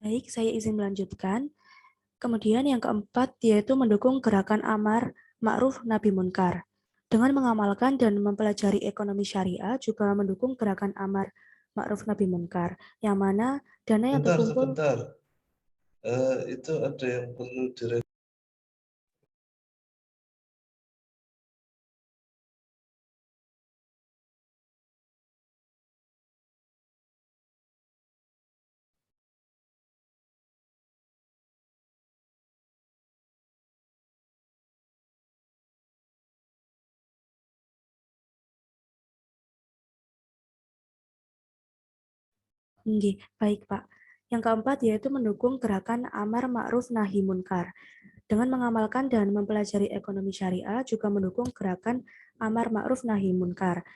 Baik, saya izin melanjutkan. Kemudian yang keempat, yaitu mendukung gerakan amar ma'ruf nahi munkar. Dengan mengamalkan dan mempelajari ekonomi syariah juga mendukung gerakan amar ma'ruf nahi munkar, yang mana dana yang Bentar, terkumpul. sebentar. Itu ada yang perlu direvisi. Baik Pak. Yang keempat yaitu mendukung gerakan amar ma'ruf nahi munkar. Dengan mengamalkan dan mempelajari ekonomi syariah juga mendukung gerakan amar ma'ruf nahi munkar,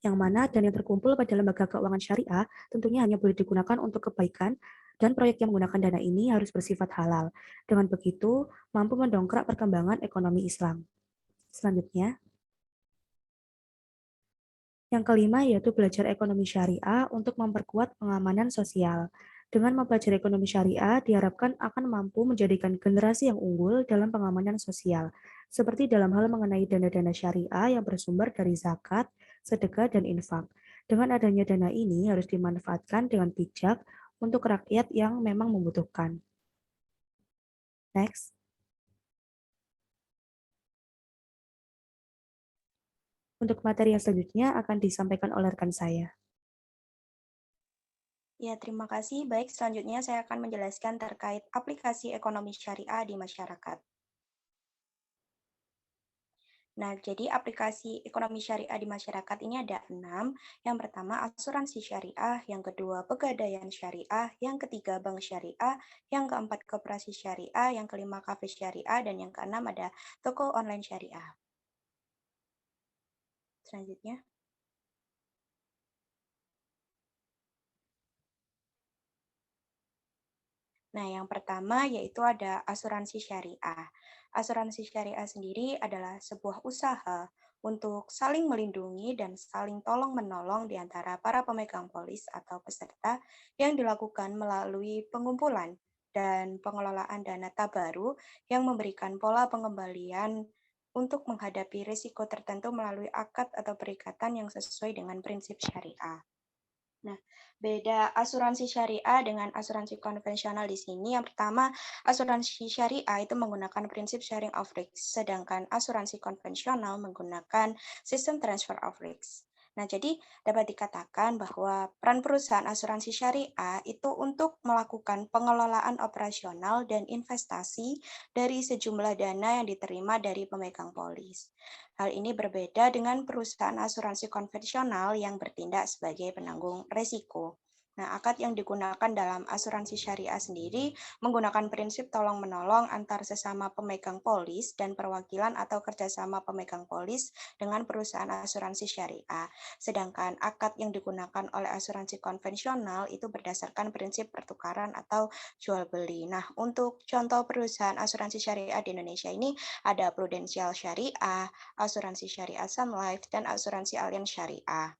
yang mana dana yang terkumpul pada lembaga keuangan syariah tentunya hanya boleh digunakan untuk kebaikan dan proyek yang menggunakan dana ini harus bersifat halal. Dengan begitu, mampu mendongkrak perkembangan ekonomi Islam. Selanjutnya, yang kelima yaitu belajar ekonomi syariah untuk memperkuat pengamanan sosial. Dengan mempelajari ekonomi syariah, diharapkan akan mampu menjadikan generasi yang unggul dalam pengamanan sosial, seperti dalam hal mengenai dana-dana syariah yang bersumber dari zakat, sedekah, dan infak. Dengan adanya dana ini harus dimanfaatkan dengan bijak untuk rakyat yang memang membutuhkan. Next. Untuk materi yang selanjutnya akan disampaikan oleh rekan saya. Ya, terima kasih. Baik, selanjutnya saya akan menjelaskan terkait aplikasi ekonomi syariah di masyarakat. Nah, jadi aplikasi ekonomi syariah di masyarakat ini ada 6. Yang pertama, asuransi syariah. Yang kedua, pegadaian syariah. Yang ketiga, bank syariah. Yang keempat, koperasi syariah. Yang kelima, kafe syariah. Dan yang keenam ada toko online syariah. Selanjutnya. Nah, yang pertama yaitu ada asuransi syariah. Asuransi syariah sendiri adalah sebuah usaha untuk saling melindungi dan saling tolong-menolong di antara para pemegang polis atau peserta yang dilakukan melalui pengumpulan dan pengelolaan dana tabaru yang memberikan pola pengembalian untuk menghadapi risiko tertentu melalui akad atau perikatan yang sesuai dengan prinsip syariah. Nah, beda asuransi syariah dengan asuransi konvensional di sini. Yang pertama, asuransi syariah itu menggunakan prinsip sharing of risk, sedangkan asuransi konvensional menggunakan sistem transfer of risk. Nah, jadi dapat dikatakan bahwa peran perusahaan asuransi syariah itu untuk melakukan pengelolaan operasional dan investasi dari sejumlah dana yang diterima dari pemegang polis. Hal ini berbeda dengan perusahaan asuransi konvensional yang bertindak sebagai penanggung risiko. Nah, akad yang digunakan dalam asuransi syariah sendiri menggunakan prinsip tolong-menolong antar sesama pemegang polis dan perwakilan atau kerjasama pemegang polis dengan perusahaan asuransi syariah. Sedangkan akad yang digunakan oleh asuransi konvensional itu berdasarkan prinsip pertukaran atau jual beli. Nah, untuk contoh perusahaan asuransi syariah di Indonesia ini ada Prudential Syariah, asuransi syariah Sun Life, dan asuransi Allianz Syariah.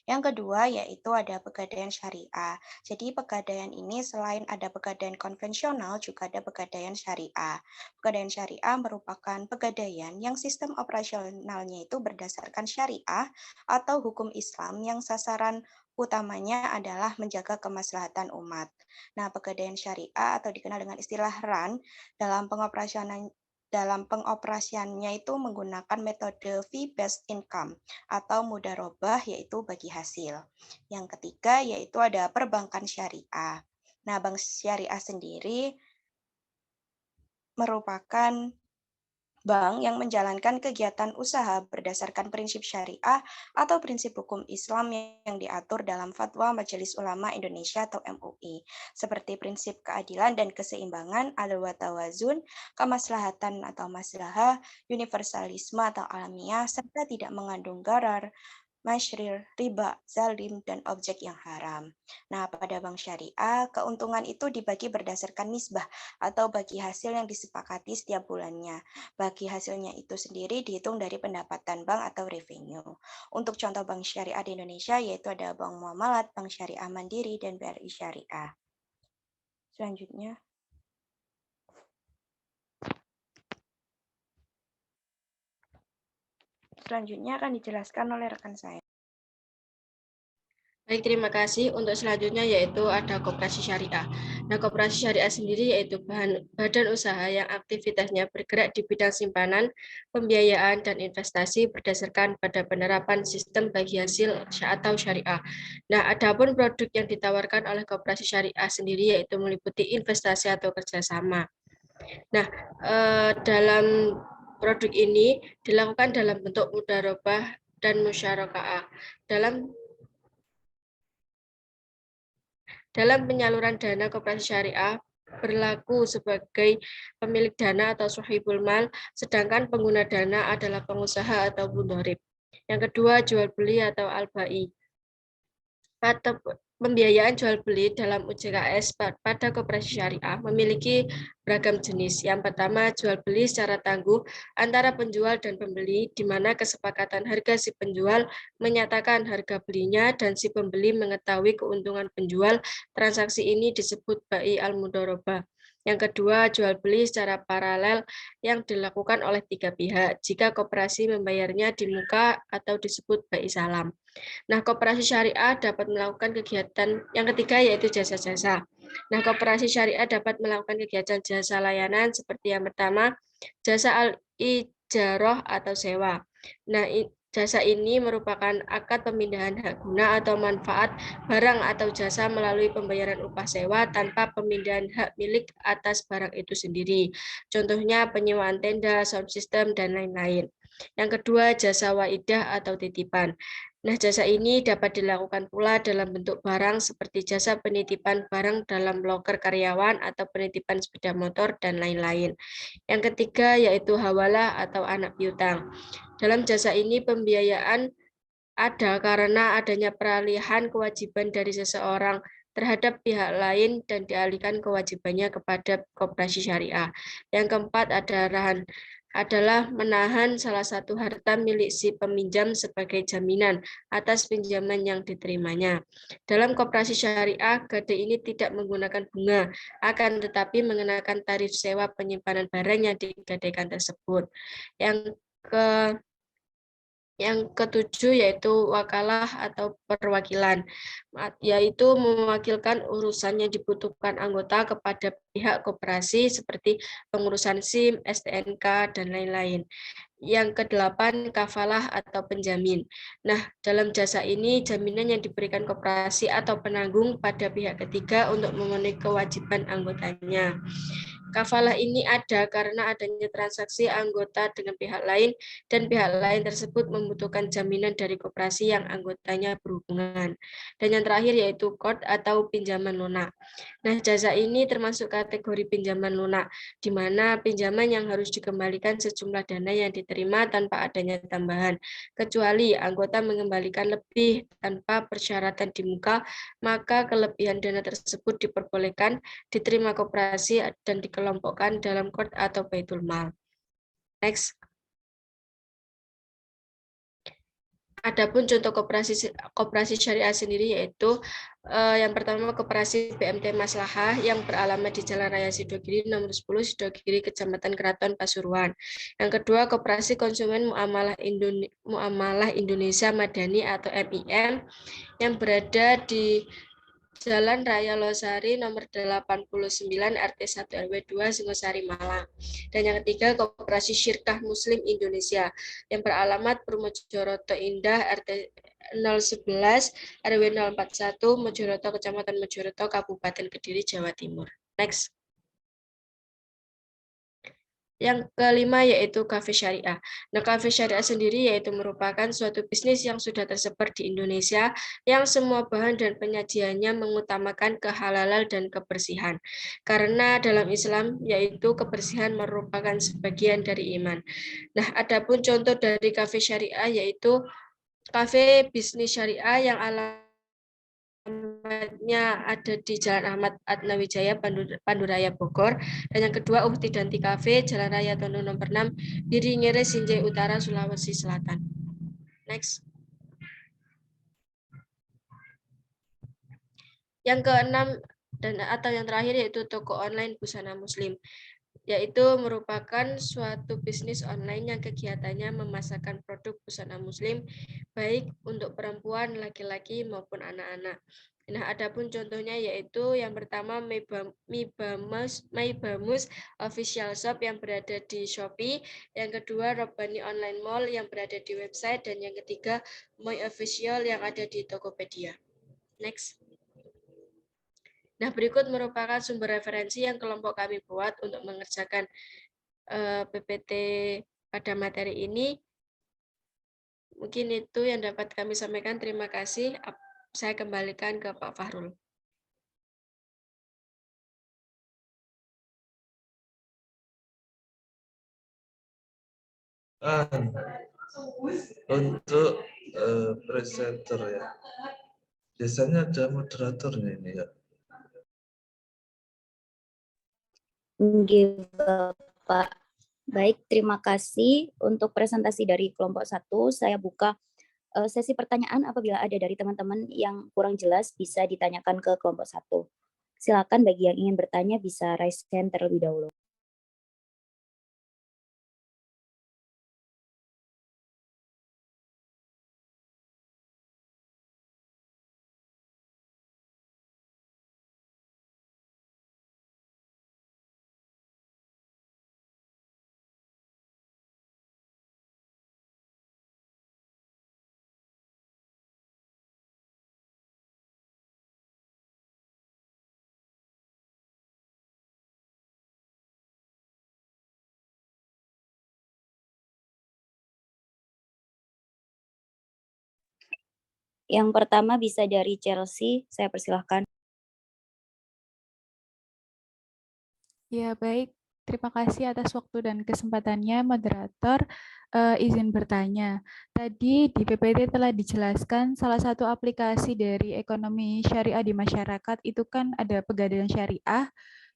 Yang kedua yaitu ada pegadaian syariah. Jadi pegadaian ini selain ada pegadaian konvensional juga ada pegadaian syariah. Pegadaian syariah merupakan pegadaian yang sistem operasionalnya itu berdasarkan syariah atau hukum Islam yang sasaran utamanya adalah menjaga kemaslahatan umat. Nah, pegadaian syariah atau dikenal dengan istilah RAN dalam pengoperasiannya itu menggunakan metode fee-based income atau mudharabah yaitu bagi hasil. Yang ketiga yaitu ada perbankan syariah. Nah, bank syariah sendiri merupakan bank yang menjalankan kegiatan usaha berdasarkan prinsip syariah atau prinsip hukum Islam yang diatur dalam Fatwa Majelis Ulama Indonesia atau MUI, seperti prinsip keadilan dan keseimbangan, adil wa tawazun, kemaslahatan atau maslahah, universalisme atau alamiah, serta tidak mengandung gharar, masyrir, riba, zalim, dan objek yang haram. Nah, pada bank syariah, keuntungan itu dibagi berdasarkan nisbah atau bagi hasil yang disepakati setiap bulannya. Bagi hasilnya itu sendiri dihitung dari pendapatan bank atau revenue. Untuk contoh bank syariah di Indonesia, yaitu ada Bank Muamalat, Bank Syariah Mandiri, dan BRI Syariah. Selanjutnya. Selanjutnya akan dijelaskan oleh rekan saya. Baik, terima kasih. Untuk selanjutnya yaitu ada koperasi syariah. Nah, koperasi syariah sendiri yaitu badan usaha yang aktivitasnya bergerak di bidang simpanan, pembiayaan, dan investasi berdasarkan pada penerapan sistem bagi hasil atau syariah. Nah, adapun produk yang ditawarkan oleh koperasi syariah sendiri yaitu meliputi investasi atau kerjasama. Nah, dalam produk ini dilakukan dalam bentuk mudharabah dan musyarakah. Dalam penyaluran dana koperasi syariah berlaku sebagai pemilik dana atau sahibul mal, sedangkan pengguna dana adalah pengusaha atau mudharib. Yang kedua, jual beli atau al-bai. Pada pembiayaan jual beli dalam UJKS pada koperasi syariah memiliki beragam jenis. Yang pertama, jual beli secara tangguh antara penjual dan pembeli, di mana kesepakatan harga si penjual menyatakan harga belinya dan si pembeli mengetahui keuntungan penjual. Transaksi ini disebut bai al-mudharabah. Yang kedua, jual beli secara paralel yang dilakukan oleh tiga pihak. Jika koperasi membayarnya di muka atau disebut bai salam. Nah, koperasi syariah dapat melakukan kegiatan yang ketiga yaitu jasa-jasa. Nah, koperasi syariah dapat melakukan kegiatan jasa layanan seperti yang pertama, jasa al-ijarah atau sewa. Nah, jasa ini merupakan akad pemindahan hak guna atau manfaat barang atau jasa melalui pembayaran upah sewa tanpa pemindahan hak milik atas barang itu sendiri. Contohnya penyewaan tenda, sound system, dan lain-lain. Yang kedua, jasa waidah atau titipan. Nah, jasa ini dapat dilakukan pula dalam bentuk barang seperti jasa penitipan barang dalam loker karyawan atau penitipan sepeda motor dan lain-lain. Yang ketiga yaitu hawalah atau anak piutang. Dalam jasa ini pembiayaan ada karena adanya peralihan kewajiban dari seseorang terhadap pihak lain dan dialihkan kewajibannya kepada koperasi syariah. Yang keempat adalah menahan salah satu harta milik si peminjam sebagai jaminan atas pinjaman yang diterimanya. Dalam koperasi syariah, gade ini tidak menggunakan bunga, akan tetapi mengenakan tarif sewa penyimpanan barang yang digadaikan tersebut. Yang ketujuh yaitu wakalah atau perwakilan, yaitu mewakilkan urusan yang dibutuhkan anggota kepada pihak koperasi seperti pengurusan SIM, STNK, dan lain-lain. Yang kedelapan, kafalah atau penjamin. Nah, dalam jasa ini jaminan yang diberikan koperasi atau penanggung pada pihak ketiga untuk memenuhi kewajiban anggotanya. Kafalah ini ada karena adanya transaksi anggota dengan pihak lain dan pihak lain tersebut membutuhkan jaminan dari koperasi yang anggotanya berhubungan. Dan yang terakhir yaitu qard atau pinjaman lunak. Nah, jasa ini termasuk kategori pinjaman lunak, di mana pinjaman yang harus dikembalikan sejumlah dana yang diterima tanpa adanya tambahan. Kecuali anggota mengembalikan lebih tanpa persyaratan di muka, maka kelebihan dana tersebut diperbolehkan diterima koperasi dan dikelompokkan dalam qard atau baitul mal. Next. Adapun contoh koperasi syariah sendiri yaitu yang pertama koperasi BMT Maslahah yang beralamat di Jalan Raya Sidogiri nomor 10 Sidogiri Kecamatan Keraton Pasuruan. Yang kedua koperasi konsumen Muamalah Indonesia Madani atau MIM yang berada di Jalan Raya Losari nomor 89 RT 1 RW 2 Singosari Malang. Dan yang ketiga Koperasi Syirkah Muslim Indonesia yang beralamat Mojoroto Indah RT 011 RW 041 Mojoroto Kecamatan Mojoroto Kabupaten Kediri Jawa Timur. Next. Yang kelima yaitu kafe syariah. Nah, kafe syariah sendiri yaitu merupakan suatu bisnis yang sudah tersebar di Indonesia yang semua bahan dan penyajiannya mengutamakan kehalalan dan kebersihan. Karena dalam Islam yaitu kebersihan merupakan sebagian dari iman. Nah, adapun contoh dari kafe syariah yaitu kafe bisnis syariah yang alamatnya ada di Jalan Ahmad Atnawijaya, Panduraya, Bogor. Dan yang kedua, Uhti Danti Cafe, Jalan Raya Tondo nomor 6, Biringere, Sinjai Utara, Sulawesi Selatan. Next. Yang keenam atau yang terakhir yaitu toko online busana muslim, yaitu merupakan suatu bisnis online yang kegiatannya memasarkan produk busana muslim baik untuk perempuan, laki-laki maupun anak-anak. Nah, adapun contohnya yaitu yang pertama Mybamus Official Shop yang berada di Shopee, yang kedua Robbani Online Mall yang berada di website, dan yang ketiga My Official yang ada di Tokopedia. Next. Nah, berikut merupakan sumber referensi yang kelompok kami buat untuk mengerjakan PPT pada materi ini. Mungkin itu yang dapat kami sampaikan. Terima kasih. Saya kembalikan ke Pak Fahrul. Untuk presenter ya, biasanya ada moderatornya ini ya. Nggih, Bapak. Baik, terima kasih untuk presentasi dari kelompok 1. Saya buka sesi pertanyaan. Apabila ada dari teman-teman yang kurang jelas bisa ditanyakan ke kelompok 1. Silakan bagi yang ingin bertanya bisa raise hand terlebih dahulu. Yang pertama bisa dari Chelsea, saya persilahkan. Ya, baik. Terima kasih atas waktu dan kesempatannya, moderator. Izin bertanya. Tadi di PPT telah dijelaskan salah satu aplikasi dari ekonomi syariah di masyarakat itu kan ada Pegadaian Syariah.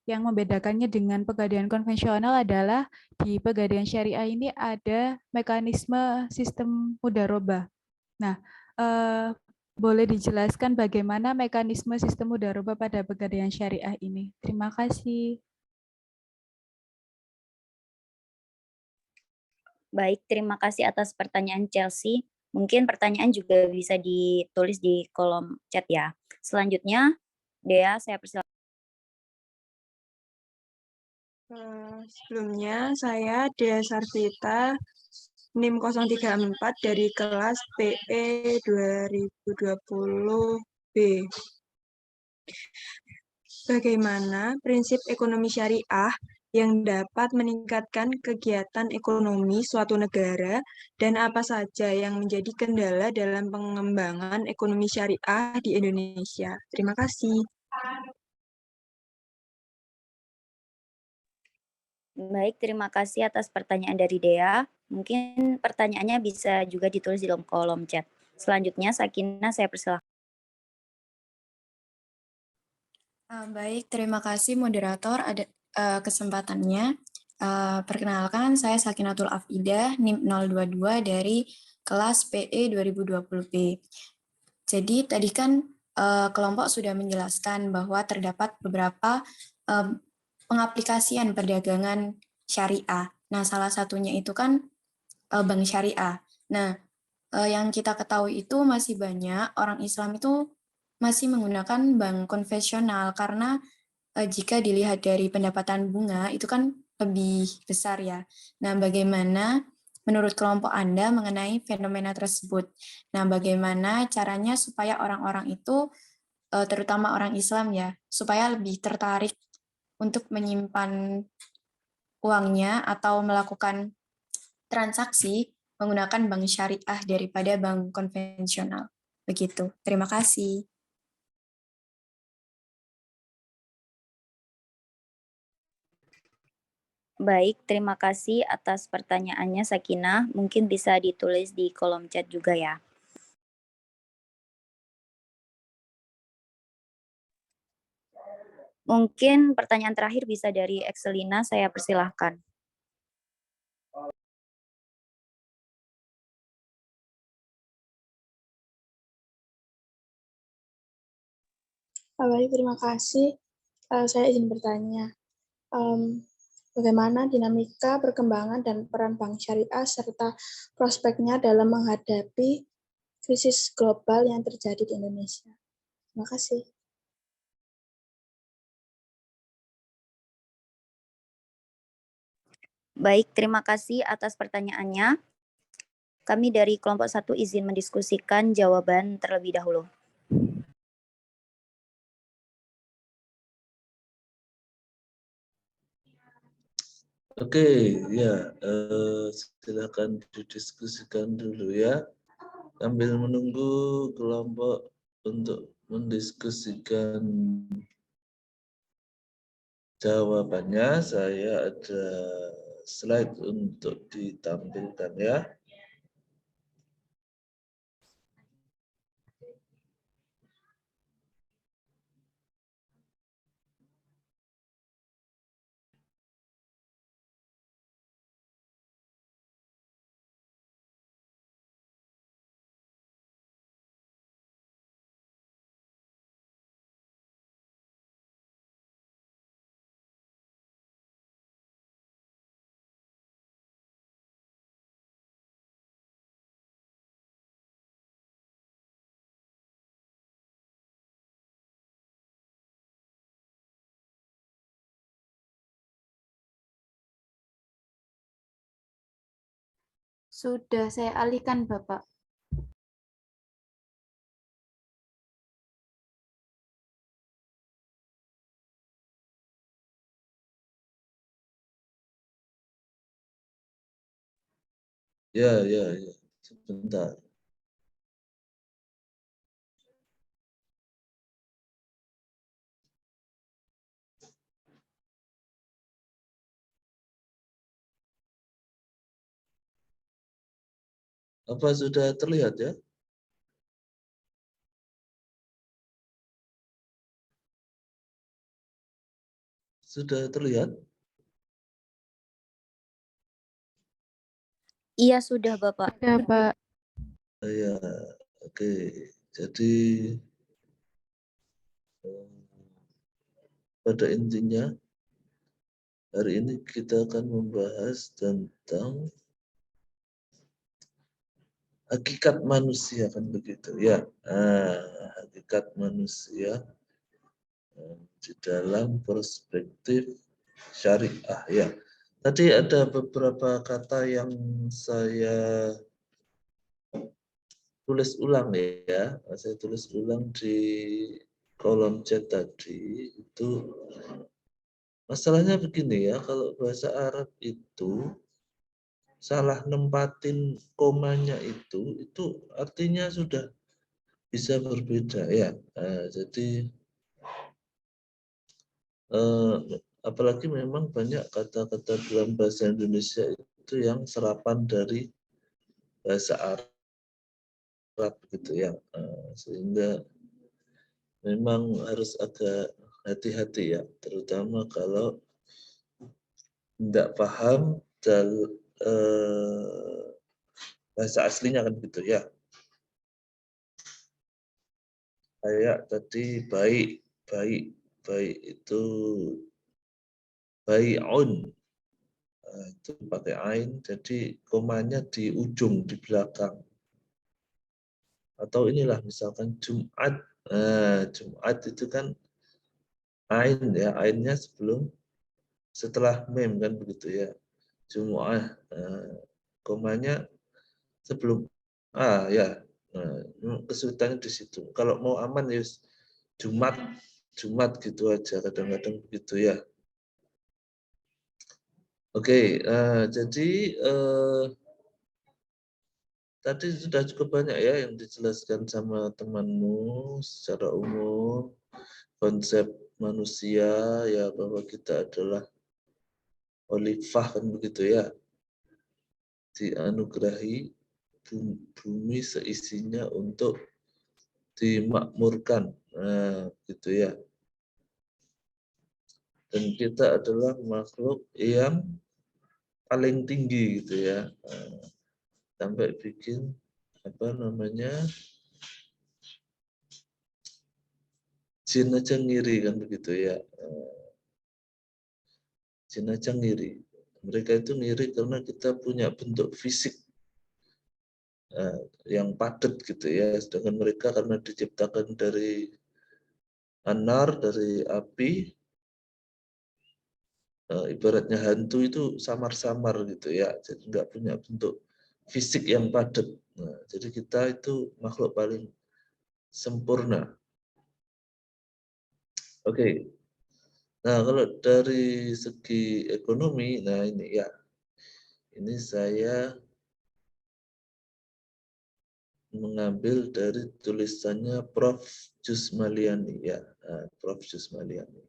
Yang membedakannya dengan pegadaian konvensional adalah di Pegadaian Syariah ini ada mekanisme sistem mudharabah. Nah, boleh dijelaskan bagaimana mekanisme sistem mudharabah pada Pegadaian Syariah ini? Terima kasih. Baik, terima kasih atas pertanyaan Chelsea. Mungkin pertanyaan juga bisa ditulis di kolom chat ya. Selanjutnya, Dea, saya persilakan. Sebelumnya, saya Dea Sarvita, NIM 034 dari kelas PE 2020B. Bagaimana prinsip ekonomi syariah yang dapat meningkatkan kegiatan ekonomi suatu negara dan apa saja yang menjadi kendala dalam pengembangan ekonomi syariah di Indonesia? Terima kasih. Baik, terima kasih atas pertanyaan dari Dea. Mungkin pertanyaannya bisa juga ditulis di kolom chat. Selanjutnya, Sakinah, saya persilahkan. Baik, terima kasih moderator ada kesempatannya. Perkenalkan, saya Sakinatul Afidah, NIM 022 dari kelas PE 2020B. Jadi tadi kan kelompok sudah menjelaskan bahwa terdapat beberapa pengaplikasian perdagangan syariah. Nah, salah satunya itu kan bank syariah. Nah, yang kita ketahui itu masih banyak orang Islam itu masih menggunakan bank konvensional karena jika dilihat dari pendapatan bunga itu kan lebih besar ya. Nah, bagaimana menurut kelompok Anda mengenai fenomena tersebut? Nah, bagaimana caranya supaya orang-orang itu, terutama orang Islam ya, supaya lebih tertarik untuk menyimpan uangnya atau melakukan transaksi menggunakan bank syariah daripada bank konvensional. Begitu. Terima kasih. Baik, terima kasih atas pertanyaannya Sakinah. Mungkin bisa ditulis di kolom chat juga ya. Mungkin pertanyaan terakhir bisa dari Excelina, saya persilahkan. Baik, terima kasih. Saya izin bertanya, bagaimana dinamika perkembangan dan peran bank syariah serta prospeknya dalam menghadapi krisis global yang terjadi di Indonesia? Terima kasih. Baik, terima kasih atas pertanyaannya. Kami dari kelompok 1 izin mendiskusikan jawaban terlebih dahulu. Oke, ya, silakan didiskusikan dulu ya. Sambil menunggu kelompok untuk mendiskusikan jawabannya, saya ada slide untuk ditampilkan ya. Sudah saya alihkan, Bapak. Ya, sebentar. Apa sudah terlihat ya? Sudah terlihat? Iya, sudah, Bapak. Sudah, Pak. Ya, oke. Jadi pada intinya hari ini kita akan membahas tentang hakikat manusia, kan begitu ya. Hakikat manusia di dalam perspektif syariah ya. Tadi ada beberapa kata yang saya tulis ulang ya. Saya tulis ulang di kolom chat tadi. Itu masalahnya begini ya, kalau bahasa Arab itu salah nempatin komanya itu artinya sudah bisa berbeda ya. Jadi apalagi memang banyak kata-kata dalam bahasa Indonesia itu yang serapan dari bahasa Arab gitu ya. Sehingga memang harus agak hati-hati ya, terutama kalau tidak paham bahasa aslinya, kan gitu ya. Kayak tadi baik itu bai'un, itu pakai ain, jadi komanya di ujung, di belakang. Atau inilah misalkan Jumat, Jumat itu kan ain ya, ainnya setelah mem, kan begitu ya. Jumu'ah, komanya sebelum ya. Kesulitannya di situ. Kalau mau aman ya Jumat gitu aja, kadang-kadang begitu ya. Oke, jadi tadi sudah cukup banyak ya yang dijelaskan sama temanmu secara umum, konsep manusia ya, bahwa kita adalah khalifah, kan begitu ya, dianugerahi bumi seisinya untuk dimakmurkan, gitu ya. Dan kita adalah makhluk yang paling tinggi gitu ya. Sampai bikin apa namanya, jin aja ngiri kan begitu ya. Jin aja ngiri. Mereka itu ngiri karena kita punya bentuk fisik yang padat gitu ya. Sedangkan mereka karena diciptakan dari anar, dari api, ibaratnya hantu itu samar-samar gitu ya. Jadi nggak punya bentuk fisik yang padat. Nah, jadi kita itu makhluk paling sempurna. Oke. Nah, kalau dari segi ekonomi, nah ini ya. Ini saya mengambil dari tulisannya Prof. Jusmaliani ya, Prof. Jusmaliani.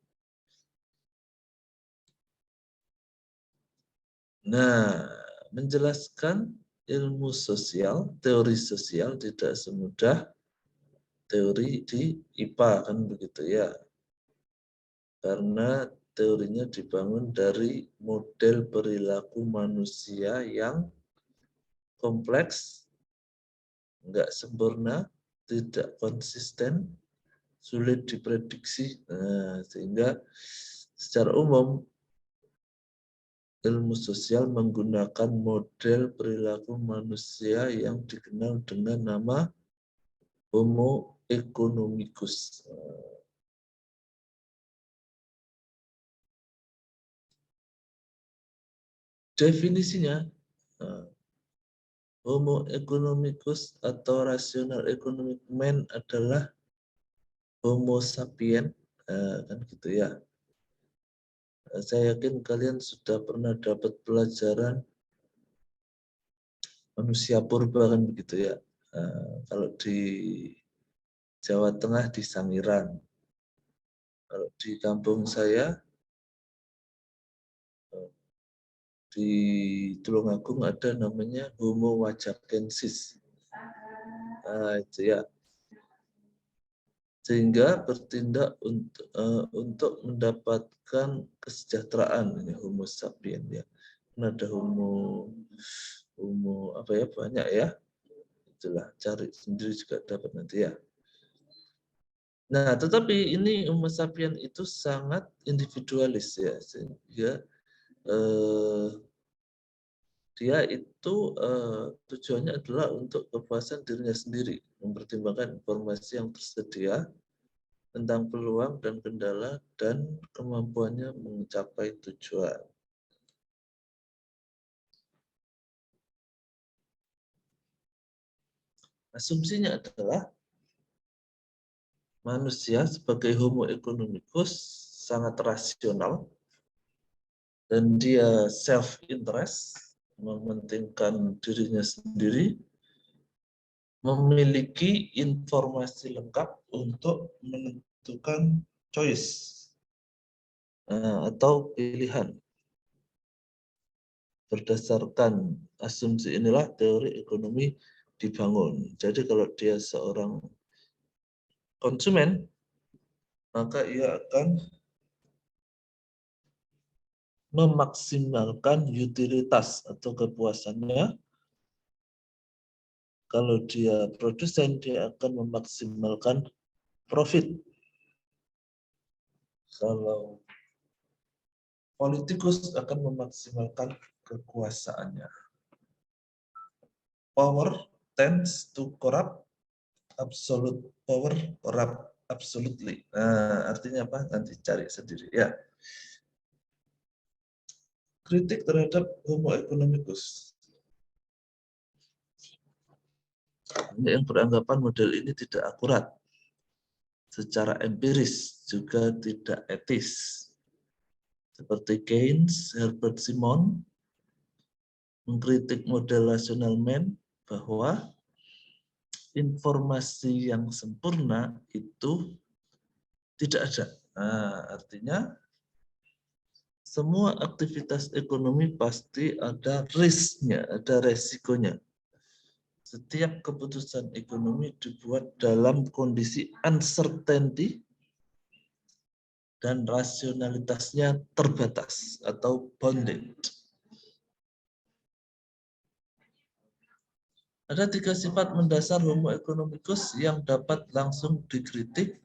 Nah, menjelaskan ilmu sosial, teori sosial tidak semudah teori di IPA kan begitu ya. Karena teorinya dibangun dari model perilaku manusia yang kompleks, enggak sempurna, tidak konsisten, sulit diprediksi. Nah, sehingga secara umum ilmu sosial menggunakan model perilaku manusia yang dikenal dengan nama Homo economicus. Definisinya, Homo economicus atau rational economic man adalah Homo sapien, kan gitu ya. Saya yakin kalian sudah pernah dapat pelajaran manusia purba kan begitu ya. Kalau di Jawa Tengah di Sangiran, kalau di kampung saya di Tulungagung ada namanya Homo wajakensis. Itu ya. Sehingga bertindak untuk mendapatkan kesejahteraan, ini Homo sapien ya. Ada Homo apa ya, banyak ya. Itulah, cari sendiri juga dapat nanti ya. Nah, tetapi ini Homo sapien itu sangat individualis ya, sehingga dia itu tujuannya adalah untuk kepuasan dirinya sendiri, mempertimbangkan informasi yang tersedia tentang peluang dan kendala dan kemampuannya mencapai tujuan. Asumsinya adalah manusia sebagai Homo economicus sangat rasional dan dia self-interest, mementingkan dirinya sendiri, memiliki informasi lengkap untuk menentukan choice atau pilihan. Berdasarkan asumsi inilah teori ekonomi dibangun. Jadi kalau dia seorang konsumen, maka ia akan memaksimalkan utilitas atau kepuasannya. Kalau dia produsen, dia akan memaksimalkan profit. Kalau politikus akan memaksimalkan kekuasaannya. Power tends to corrupt, absolute power corrupt absolutely. Nah, artinya apa? Nanti cari sendiri ya. Kritik terhadap Homo economicus. Yang beranggapan model ini tidak akurat, secara empiris juga tidak etis. Seperti Keynes, Herbert Simon mengkritik model rational man bahwa informasi yang sempurna itu tidak ada. Nah, artinya semua aktivitas ekonomi pasti ada risknya, ada resikonya. Setiap keputusan ekonomi dibuat dalam kondisi uncertainty dan rasionalitasnya terbatas atau bounded. Ada 3 sifat mendasar Homo economicus yang dapat langsung dikritik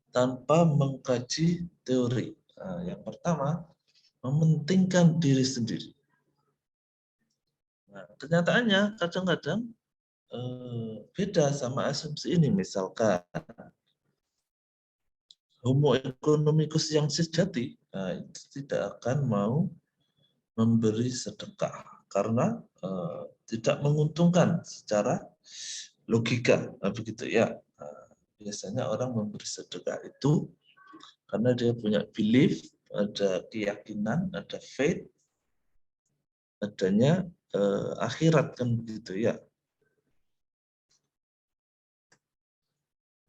tanpa mengkaji teori. Nah, yang pertama, mementingkan diri sendiri. Nah, kenyataannya kadang-kadang beda sama asumsi ini. Misalkan Homo economicus yang sejati itu tidak akan mau memberi sedekah karena tidak menguntungkan secara logika, begitu ya. Biasanya orang memberi sedekah itu karena dia punya belief, ada keyakinan, ada faith, adanya akhirat, kan begitu ya.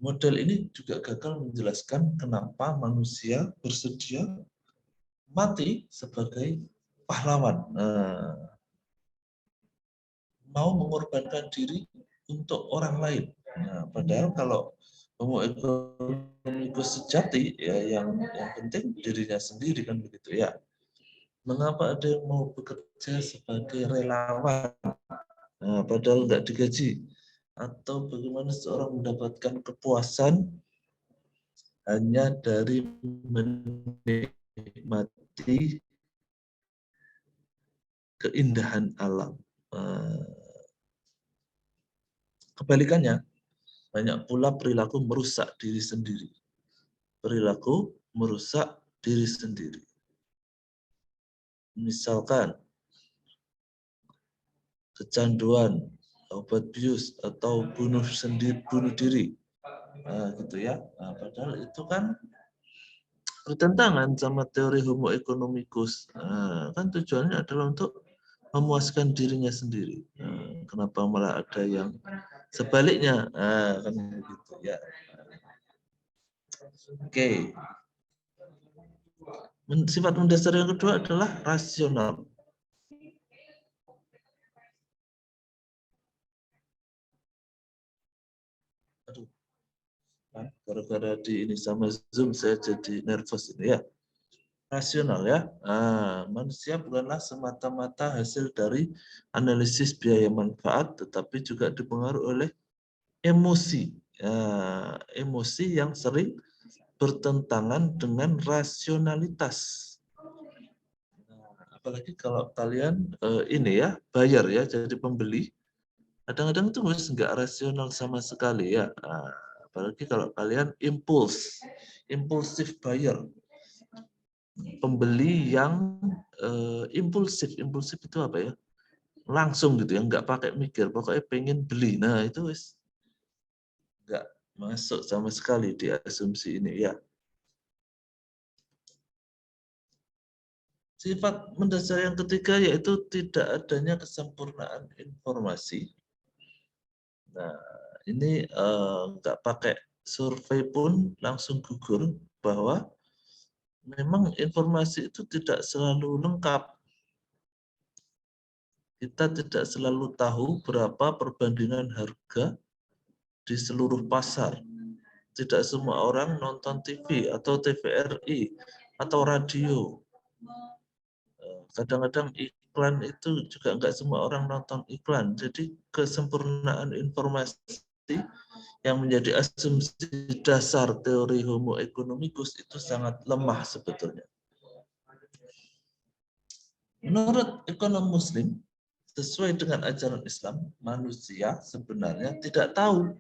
Model ini juga gagal menjelaskan kenapa manusia bersedia mati sebagai pahlawan, mau mengorbankan diri untuk orang lain. Nah, padahal kalau Homo economicus sejati ya yang penting dirinya sendiri, kan begitu ya. Mengapa ada yang mau bekerja sebagai relawan padahal nggak digaji? Atau bagaimana seorang mendapatkan kepuasan hanya dari menikmati keindahan alam? Kebalikannya, banyak pula perilaku merusak diri sendiri. Perilaku merusak diri sendiri. Misalkan kecanduan, obat bius, atau bunuh diri, gitu ya. Nah, padahal itu kan bertentangan sama teori Homo economicus. Kan tujuannya adalah untuk memuaskan dirinya sendiri. Kenapa malah ada yang sebaliknya? Kan begitu ya. Oke. Sifat mendasar yang kedua adalah rasional. Aduh, gara-gara di ini sama Zoom saya jadi nervous ini ya. Rasional ya. Manusia bukanlah semata-mata hasil dari analisis biaya manfaat, tetapi juga dipengaruhi oleh emosi. Emosi yang sering bertentangan dengan rasionalitas. Apalagi kalau kalian ini ya bayar ya, jadi pembeli, kadang-kadang itu nggak rasional sama sekali ya. Apalagi kalau kalian impulsif buyer, pembeli yang impulsif itu apa ya? Langsung gitu ya, nggak pakai mikir, pokoknya pengen beli. Nah itu wis nggak masuk sama sekali di asumsi ini ya. Sifat mendasar yang ketiga yaitu tidak adanya kesempurnaan informasi. Nah, ini nggak pakai survei pun langsung gugur bahwa memang informasi itu tidak selalu lengkap. Kita tidak selalu tahu berapa perbandingan harga di seluruh pasar. Tidak semua orang nonton TV atau TVRI atau radio. Kadang-kadang iklan itu juga nggak semua orang nonton iklan. Jadi kesempurnaan informasi yang menjadi asumsi dasar teori Homo economicus itu sangat lemah sebetulnya. Menurut ekonom Muslim, sesuai dengan ajaran Islam, manusia sebenarnya tidak tahu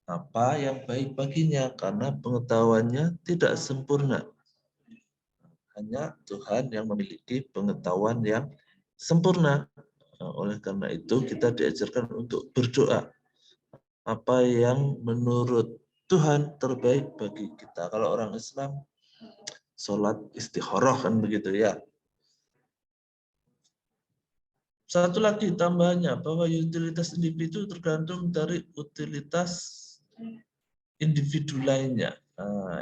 apa yang baik baginya karena pengetahuannya tidak sempurna. Hanya Tuhan yang memiliki pengetahuan yang sempurna. Oleh karena itu kita diajarkan untuk berdoa. Apa yang menurut Tuhan terbaik bagi kita. Kalau orang Islam, sholat istikharah kan begitu ya. Satu lagi tambahannya bahwa utilitas individu tergantung dari utilitas individu lainnya.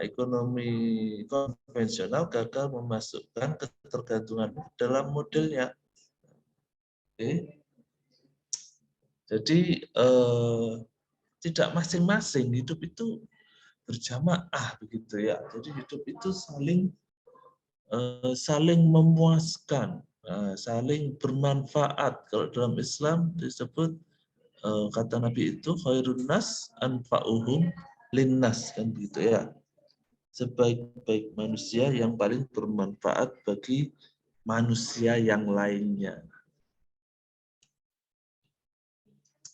Ekonomi konvensional gagal memasukkan ketergantungan dalam modelnya. Oke. Jadi tidak masing-masing hidup itu berjamaah begitu ya. Jadi hidup itu saling memuaskan, saling bermanfaat. Kalau dalam Islam disebut kata Nabi itu khairun nas anfa'uhum linnas, kan begitu ya. Sebaik-baik manusia yang paling bermanfaat bagi manusia yang lainnya.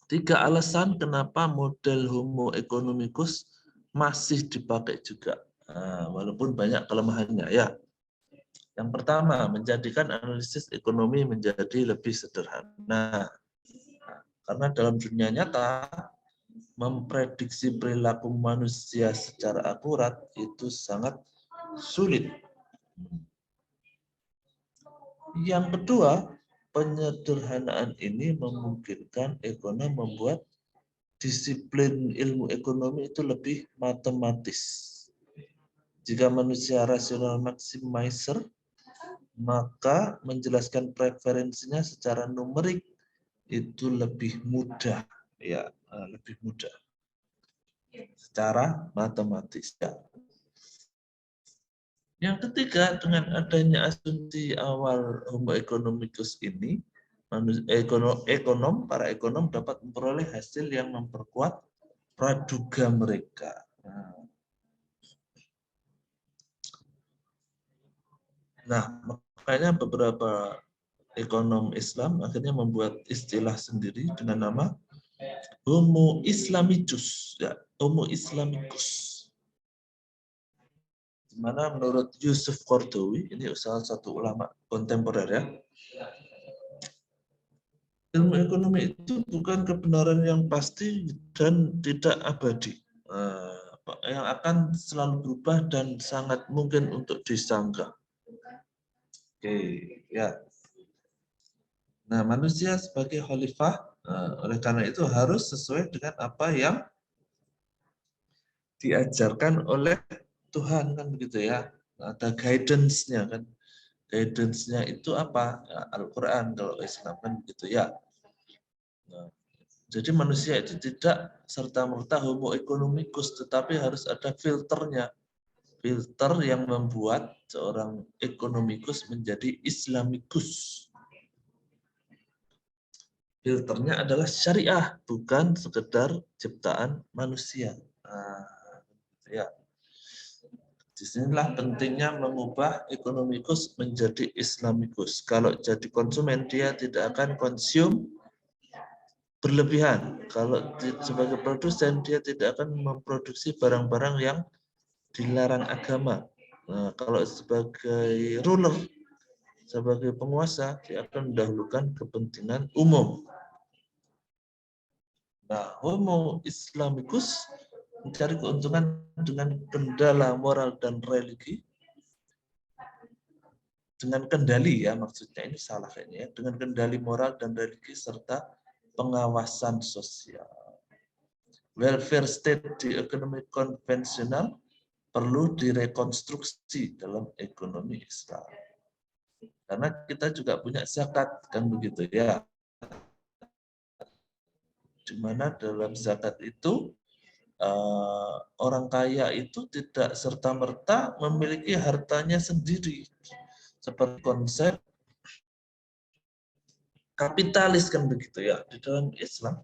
3 alasan kenapa model Homo economicus masih dipakai juga, walaupun banyak kelemahannya ya. Yang pertama, menjadikan analisis ekonomi menjadi lebih sederhana. Karena dalam dunia nyata, memprediksi perilaku manusia secara akurat itu sangat sulit. Yang kedua, penyederhanaan ini memungkinkan ekonom membuat disiplin ilmu ekonomi itu lebih matematis. Jika manusia rasional maximizer, maka menjelaskan preferensinya secara numerik itu lebih mudah, ya, lebih mudah secara matematis. Ya. Yang ketiga, dengan adanya asumsi awal Homo economicus ini, para ekonom dapat memperoleh hasil yang memperkuat praduga mereka. Nah, makanya beberapa ekonom Islam akhirnya membuat istilah sendiri dengan nama Homo Islamicus, ya, Homo Islamicus. Di mana menurut Yusuf Qaradawi, ini salah satu ulama kontemporer ya, ilmu ekonomi itu bukan kebenaran yang pasti dan tidak abadi, yang akan selalu berubah dan sangat mungkin untuk disangka. Oke, ya. Nah, manusia sebagai khalifah, oleh karena itu harus sesuai dengan apa yang diajarkan oleh Tuhan, kan begitu ya. Ada guidance-nya kan. Guidance-nya itu apa? Al-Quran kalau Islam kan begitu ya. Nah, jadi manusia itu tidak serta-merta homo economicus, tetapi harus ada filternya. Filter yang membuat seorang economicus menjadi Islamicus. Filternya adalah syariah, bukan sekedar ciptaan manusia. Nah, ya. Disinilah pentingnya mengubah economicus menjadi Islamicus. Kalau jadi konsumen, dia tidak akan konsum berlebihan. Kalau sebagai produsen, dia tidak akan memproduksi barang-barang yang dilarang agama. Nah, kalau sebagai ruler, sebagai penguasa, dia akan mendahulukan kepentingan umum. Nah, Homo Islamicus mencari keuntungan dengan kendala moral dan religi, dengan kendali ya, maksudnya ini salah kayaknya ya, dengan kendali moral dan religi serta pengawasan sosial. Welfare state di ekonomi konvensional perlu direkonstruksi dalam ekonomi Islam. Karena kita juga punya zakat, kan begitu ya. Di mana dalam zakat itu orang kaya itu tidak serta-merta memiliki hartanya sendiri. Seperti konsep kapitalis kan begitu ya. Di dalam Islam,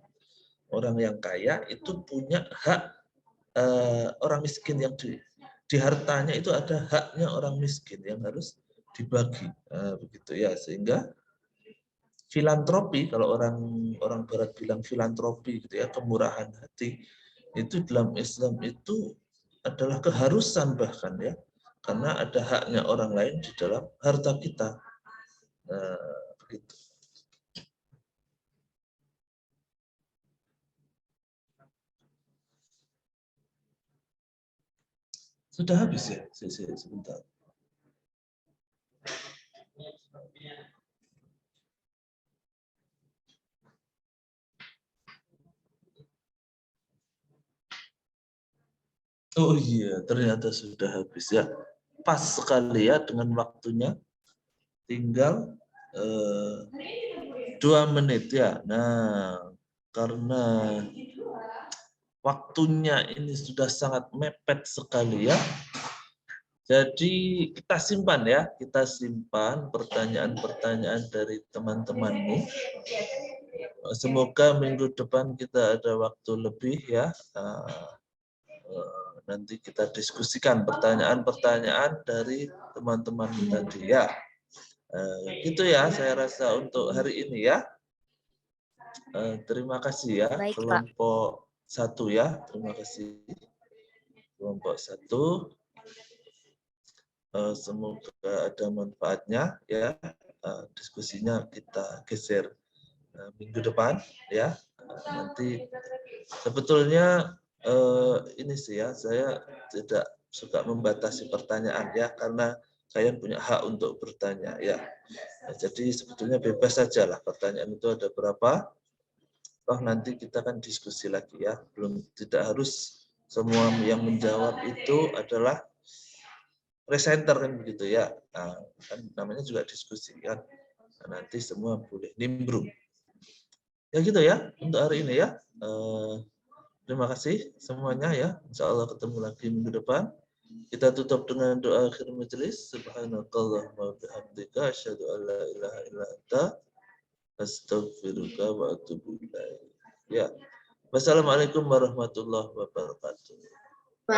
orang yang kaya itu punya hak orang miskin yang di hartanya itu ada haknya orang miskin yang harus dibagi. Begitu ya. Sehingga filantropi, kalau orang barat bilang filantropi gitu ya, kemurahan hati, itu dalam Islam itu adalah keharusan bahkan ya, karena ada haknya orang lain di dalam harta kita. Begitu. Sudah habis ya? Sebentar. Oh iya, ternyata sudah habis ya. Pas sekali ya dengan waktunya. Tinggal 2 menit ya. Nah, karena waktunya ini sudah sangat mepet sekali ya. Jadi kita simpan ya, kita simpan pertanyaan-pertanyaan dari teman-temanmu. Semoga minggu depan kita ada waktu lebih ya. Nanti kita diskusikan pertanyaan-pertanyaan dari teman-teman tadi ya. Gitu ya, saya rasa untuk hari ini ya. Terima kasih ya, Baik, Kak. kelompok 1 ya. Terima kasih kelompok 1. Semoga ada manfaatnya ya. Diskusinya kita geser minggu depan ya. Nanti sebetulnya ini sih ya, saya tidak suka membatasi pertanyaan ya, karena kalian punya hak untuk bertanya ya. Jadi sebetulnya bebas saja lah, pertanyaan itu ada berapa. Toh nanti kita kan diskusi lagi ya. Tidak harus semua yang menjawab itu adalah presenter kan begitu ya. Kan namanya juga diskusi kan. Nanti semua boleh nimbrung. Ya gitu ya untuk hari ini ya. Terima kasih semuanya ya. Insya Allah ketemu lagi minggu depan. Kita tutup dengan doa akhir majelis. Subhanakallahumma wa bihamdika asyhadu an la ilaha illa anta astaghfiruka wa atubu ilaik. Ya. Wassalamualaikum warahmatullahi wabarakatuh.